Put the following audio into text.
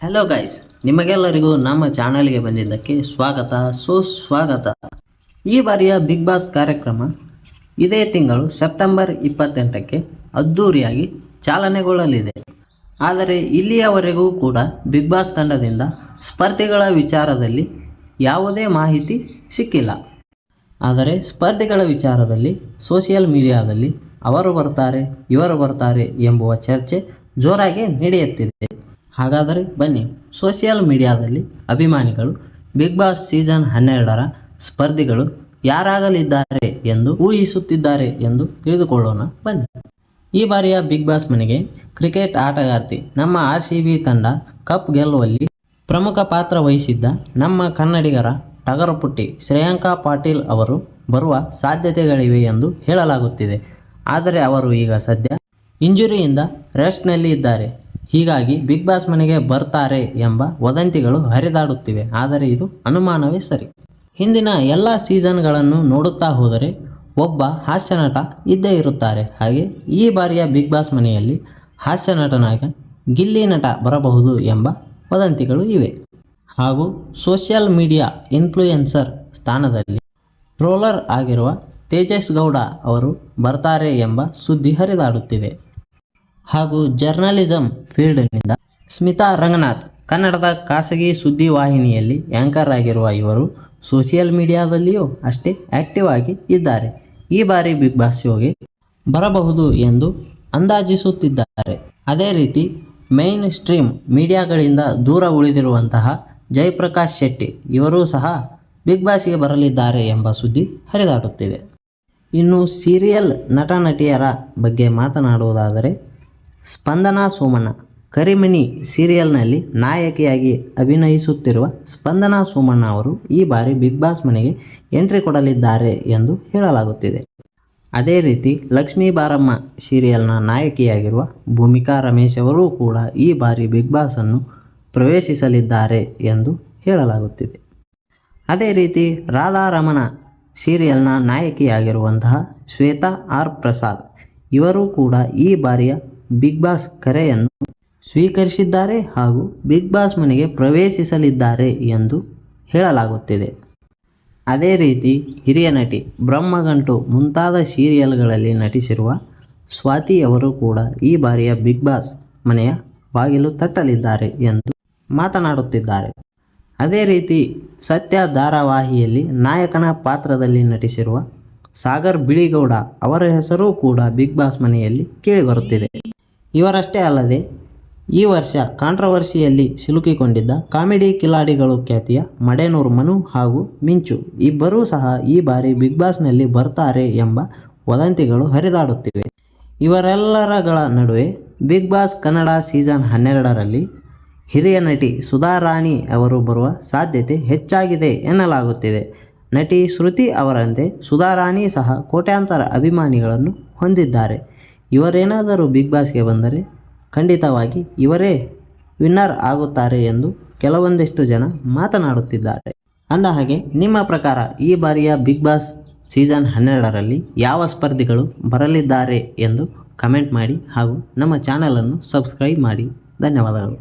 Hello guys, ನಿಮಗೆಲ್ಲರಿಗೂ ನಮ್ಮ ಚಾನಲ್ಗೆ ಬಂದಿದ್ದಕ್ಕೆ ಸ್ವಾಗತ, ಸುಸ್ವಾಗತ. ಈ ಬಾರಿಯ ಬಿಗ್ ಬಾಸ್ ಕಾರ್ಯಕ್ರಮ ಇದೇ ತಿಂಗಳು ಸೆಪ್ಟೆಂಬರ್ 28ಕ್ಕೆ ಅದ್ಧೂರಿಯಾಗಿ ಚಾಲನೆಗೊಳ್ಳಲಿದೆ. ಆದರೆ ಇಲ್ಲಿಯವರೆಗೂ ಕೂಡ ಬಿಗ್ ಬಾಸ್ ತಂಡದಿಂದ ಸ್ಪರ್ಧಿಗಳ ವಿಚಾರದಲ್ಲಿ ಯಾವುದೇ ಮಾಹಿತಿ ಸಿಕ್ಕಿಲ್ಲ. ಆದರೆ ಸ್ಪರ್ಧಿಗಳ ವಿಚಾರದಲ್ಲಿ ಸೋಷಿಯಲ್ ಮೀಡಿಯಾದಲ್ಲಿ ಅವರು ಬರ್ತಾರೆ, ಇವರು ಬರ್ತಾರೆ ಎಂಬುವ ಚರ್ಚೆ ಜೋರಾಗಿ ನಡೆಯುತ್ತಿದೆ. ಹಾಗಾದರೆ ಬನ್ನಿ, ಸೋಷಿಯಲ್ ಮೀಡಿಯಾದಲ್ಲಿ ಅಭಿಮಾನಿಗಳು ಬಿಗ್ ಬಾಸ್ ಸೀಸನ್ 12ರ ಸ್ಪರ್ಧಿಗಳು ಯಾರಾಗಲಿದ್ದಾರೆ ಎಂದು ಊಹಿಸುತ್ತಿದ್ದಾರೆ ಎಂದು ತಿಳಿದುಕೊಳ್ಳೋಣ ಬನ್ನಿ. ಈ ಬಾರಿಯ ಬಿಗ್ ಬಾಸ್ ಮನೆಗೆ ಕ್ರಿಕೆಟ್ ಆಟಗಾರ್ತಿ ನಮ್ಮ RCB ತಂಡ ಕಪ್ ಗೆಲ್ಲುವಲ್ಲಿ ಪ್ರಮುಖ ಪಾತ್ರ ವಹಿಸಿದ್ದ ನಮ್ಮ ಕನ್ನಡಿಗರ ಟಗರುಪುಟ್ಟಿ ಶ್ರೇಯಾಂಕಾ ಪಾಟೀಲ್ ಅವರು ಬರುವ ಸಾಧ್ಯತೆಗಳಿವೆ ಎಂದು ಹೇಳಲಾಗುತ್ತಿದೆ. ಆದರೆ ಅವರು ಈಗ ಸದ್ಯ ಇಂಜುರಿಯಿಂದ ರೆಸ್ಟ್ನಲ್ಲಿ ಇದ್ದಾರೆ. ಹೀಗಾಗಿ ಬಿಗ್ ಬಾಸ್ ಮನೆಗೆ ಬರ್ತಾರೆ ಎಂಬ ವದಂತಿಗಳು ಹರಿದಾಡುತ್ತಿವೆ. ಆದರೆ ಇದು ಅನುಮಾನವೇ ಸರಿ. ಹಿಂದಿನ ಎಲ್ಲ ಸೀಸನ್ಗಳನ್ನು ನೋಡುತ್ತಾ ಹೋದರೆ ಒಬ್ಬ ಹಾಸ್ಯ ನಟ ಇದ್ದೇ ಇರುತ್ತಾರೆ. ಹಾಗೆ ಈ ಬಾರಿಯ ಬಿಗ್ ಬಾಸ್ ಮನೆಯಲ್ಲಿ ಹಾಸ್ಯ ನಟನಾಗಿ ಗಿಲ್ಲಿ ನಟ ಬರಬಹುದು ಎಂಬ ವದಂತಿಗಳು ಇವೆ. ಹಾಗೂ ಸೋಷಿಯಲ್ ಮೀಡಿಯಾ ಇನ್ಫ್ಲೂಯೆನ್ಸರ್ ಸ್ಥಾನದಲ್ಲಿ ಟ್ರೋಲರ್ ಆಗಿರುವ ತೇಜಸ್ ಗೌಡ ಅವರು ಬರ್ತಾರೆ ಎಂಬ ಸುದ್ದಿ ಹರಿದಾಡುತ್ತಿದೆ. ಹಾಗೂ ಜರ್ನಲಿಸಂ ಫೀಲ್ಡ್ನಿಂದ ಸ್ಮಿತಾ ರಂಗನಾಥ್ ಕನ್ನಡದ ಖಾಸಗಿ ಸುದ್ದಿ ವಾಹಿನಿಯಲ್ಲಿ ಆ್ಯಂಕರ್ ಆಗಿರುವ ಇವರು ಸೋಷಿಯಲ್ ಮೀಡಿಯಾದಲ್ಲಿಯೂ ಅಷ್ಟೇ ಆ್ಯಕ್ಟಿವ್ ಆಗಿ ಇದ್ದಾರೆ. ಈ ಬಾರಿ ಬಿಗ್ ಬಾಸ್ ಶೋಗೆ ಬರಬಹುದು ಎಂದು ಅಂದಾಜಿಸುತ್ತಿದ್ದಾರೆ. ಅದೇ ರೀತಿ ಮೈನ್ ಸ್ಟ್ರೀಮ್ ಮೀಡಿಯಾಗಳಿಂದ ದೂರ ಉಳಿದಿರುವಂತಹ ಜಯಪ್ರಕಾಶ್ ಶೆಟ್ಟಿ ಇವರೂ ಸಹ ಬಿಗ್ ಬಾಸ್ಗೆ ಬರಲಿದ್ದಾರೆ ಎಂಬ ಸುದ್ದಿ ಹರಿದಾಡುತ್ತಿದೆ. ಇನ್ನು ಸೀರಿಯಲ್ ನಟ ನಟಿಯರ ಬಗ್ಗೆ ಮಾತನಾಡುವುದಾದರೆ ಸ್ಪಂದನಾ ಸೋಮಣ್ಣ ಕರಿಮನಿ ಸೀರಿಯಲ್ನಲ್ಲಿ ನಾಯಕಿಯಾಗಿ ಅಭಿನಯಿಸುತ್ತಿರುವ ಸ್ಪಂದನಾ ಸೋಮಣ್ಣ ಅವರು ಈ ಬಾರಿ ಬಿಗ್ ಬಾಸ್ ಮನೆಗೆ ಎಂಟ್ರಿ ಕೊಡಲಿದ್ದಾರೆ ಎಂದು ಹೇಳಲಾಗುತ್ತಿದೆ. ಅದೇ ರೀತಿ ಲಕ್ಷ್ಮೀ ಬಾರಮ್ಮ ಸೀರಿಯಲ್ನ ನಾಯಕಿಯಾಗಿರುವ ಭೂಮಿಕಾ ರಮೇಶ್ ಅವರೂ ಕೂಡ ಈ ಬಾರಿ ಬಿಗ್ ಬಾಸನ್ನು ಪ್ರವೇಶಿಸಲಿದ್ದಾರೆ ಎಂದು ಹೇಳಲಾಗುತ್ತಿದೆ. ಅದೇ ರೀತಿ ರಾಧಾರಮಣ ಸೀರಿಯಲ್ನ ನಾಯಕಿಯಾಗಿರುವಂತಹ ಶ್ವೇತಾ ಆರ್ ಪ್ರಸಾದ್ ಇವರೂ ಕೂಡ ಈ ಬಾರಿಯ ಬಿಗ್ ಬಾಸ್ ಕರೆಯನ್ನು ಸ್ವೀಕರಿಸಿದ್ದಾರೆ ಹಾಗೂ ಬಿಗ್ ಬಾಸ್ ಮನೆಗೆ ಪ್ರವೇಶಿಸಲಿದ್ದಾರೆ ಎಂದು ಹೇಳಲಾಗುತ್ತಿದೆ. ಅದೇ ರೀತಿ ಹಿರಿಯ ನಟಿ ಬ್ರಹ್ಮಗಂಟು ಮುಂತಾದ ಸೀರಿಯಲ್ಗಳಲ್ಲಿ ನಟಿಸಿರುವ ಸ್ವಾತಿ ಅವರು ಕೂಡ ಈ ಬಾರಿಯ ಬಿಗ್ ಬಾಸ್ ಮನೆಯ ಬಾಗಿಲು ತಟ್ಟಲಿದ್ದಾರೆ ಎಂದು ಮಾತನಾಡುತ್ತಿದ್ದಾರೆ. ಅದೇ ರೀತಿ ಸತ್ಯ ಧಾರಾವಾಹಿಯಲ್ಲಿ ನಾಯಕನ ಪಾತ್ರದಲ್ಲಿ ನಟಿಸಿರುವ ಸಾಗರ್ ಬಿಳಿಗೌಡ ಅವರ ಹೆಸರು ಕೂಡ ಬಿಗ್ ಬಾಸ್ ಮನೆಯಲ್ಲಿ ಕೇಳಿಬರುತ್ತಿದೆ. ಇವರಷ್ಟೇ ಅಲ್ಲದೆ ಈ ವರ್ಷ ಕಾಂಟ್ರವರ್ಸಿಯಲ್ಲಿ ಸಿಲುಕಿಕೊಂಡಿದ್ದ ಕಾಮಿಡಿ ಕಿಲಾಡಿಗಳು ಖ್ಯಾತಿಯ ಮಡೇನೂರು ಮನು ಹಾಗೂ ಮಿಂಚು ಇಬ್ಬರೂ ಸಹ ಈ ಬಾರಿ ಬಿಗ್ ಬಾಸ್ನಲ್ಲಿ ಬರ್ತಾರೆ ಎಂಬ ವದಂತಿಗಳು ಹರಿದಾಡುತ್ತಿವೆ. ಇವರೆಲ್ಲರಗಳ ನಡುವೆ ಬಿಗ್ ಬಾಸ್ ಕನ್ನಡ ಸೀಸನ್ 12ರಲ್ಲಿ ಹಿರಿಯ ನಟಿ ಸುಧಾ ರಾಣಿ ಅವರು ಬರುವ ಸಾಧ್ಯತೆ ಹೆಚ್ಚಾಗಿದೆ ಎನ್ನಲಾಗುತ್ತಿದೆ. ನಟಿ ಶ್ರುತಿ ಅವರಂತೆ ಸುಧಾ ರಾಣಿ ಸಹ ಕೋಟ್ಯಾಂತರ ಅಭಿಮಾನಿಗಳನ್ನು ಹೊಂದಿದ್ದಾರೆ. ಇವರೇನಾದರೂ ಬಿಗ್ ಬಾಸ್ಗೆ ಬಂದರೆ ಖಂಡಿತವಾಗಿ ಇವರೇ ವಿನ್ನರ್ ಆಗುತ್ತಾರೆ ಎಂದು ಕೆಲವೊಂದಿಷ್ಟು ಜನ ಮಾತನಾಡುತ್ತಿದ್ದಾರೆ. ಅಂದಹಾಗೆ ನಿಮ್ಮ ಪ್ರಕಾರ ಈ ಬಾರಿಯ ಬಿಗ್ ಬಾಸ್ ಸೀಸನ್ 12ರಲ್ಲಿ ಯಾವ ಸ್ಪರ್ಧಿಗಳು ಬರಲಿದ್ದಾರೆ ಎಂದು ಕಮೆಂಟ್ ಮಾಡಿ ಹಾಗೂ ನಮ್ಮ ಚಾನಲನ್ನು ಸಬ್ಸ್ಕ್ರೈಬ್ ಮಾಡಿ. ಧನ್ಯವಾದಗಳು.